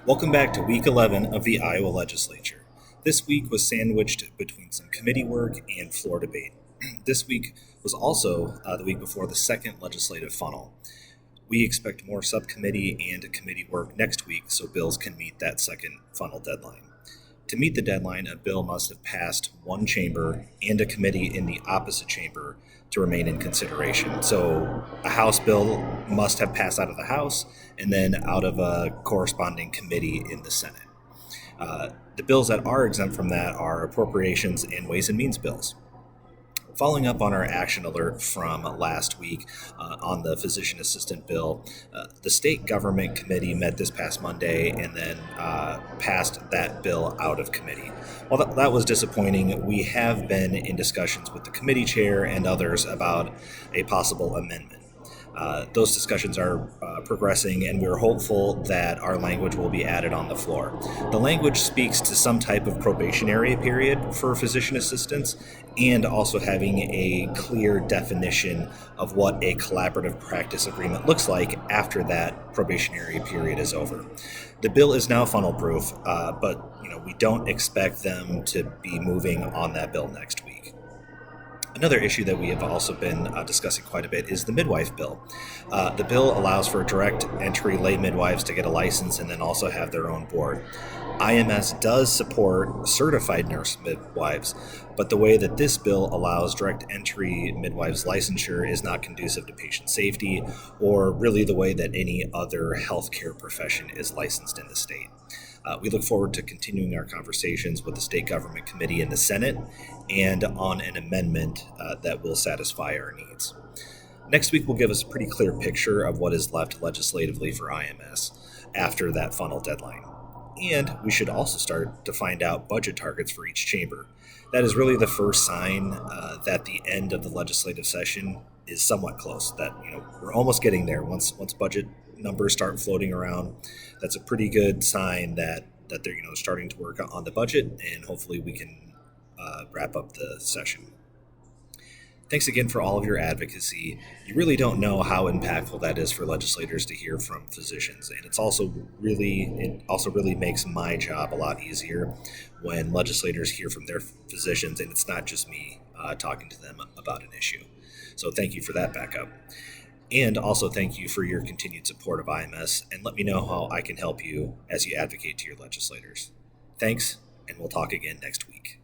Welcome back to week 11 of the Iowa legislature. This week was sandwiched between some committee work and floor debate. This week was also the week before the second legislative funnel. We expect more subcommittee and committee work next week so bills can meet that second funnel deadline. To meet the deadline, a bill must have passed one chamber and a committee in the opposite chamber to remain in consideration. So a House bill must have passed out of the House and then out of a corresponding committee in the Senate. The bills that are exempt from that are appropriations and ways and means bills. Following up on our action alert from last week on the physician assistant bill, the state government committee met this past Monday and then passed that bill out of committee. While that was disappointing, we have been in discussions with the committee chair and others about a possible amendment. Those discussions are progressing, and we're hopeful that our language will be added on the floor. The language speaks to some type of probationary period for physician assistants and also having a clear definition of what a collaborative practice agreement looks like after that probationary period is over. The bill is now funnel proof, but we don't expect them to be moving on that bill next week. Another issue that we have also been discussing quite a bit is the midwife bill. The bill allows for direct entry lay midwives to get a license and then also have their own board. IMS does support certified nurse midwives, but the way that this bill allows direct entry midwives licensure is not conducive to patient safety or really the way that any other healthcare profession is licensed in the state. We look forward to continuing our conversations with the state government committee in the Senate and on an amendment that will satisfy our needs. Next week will give us a pretty clear picture of what is left legislatively for IMS after that funnel deadline. And we should also start to find out budget targets for each chamber. That is really the first sign that the end of the legislative session is somewhat close, that we're almost getting there. Once budget numbers start floating around, that's a pretty good sign that they're starting to work on the budget, and hopefully we can wrap up the session. Thanks again for all of your advocacy. You really don't know how impactful that is for legislators to hear from physicians, and it also really makes my job a lot easier when legislators hear from their physicians, and it's not just me talking to them about an issue. So thank you for that backup. And also thank you for your continued support of IMS, and let me know how I can help you as you advocate to your legislators. Thanks, and we'll talk again next week.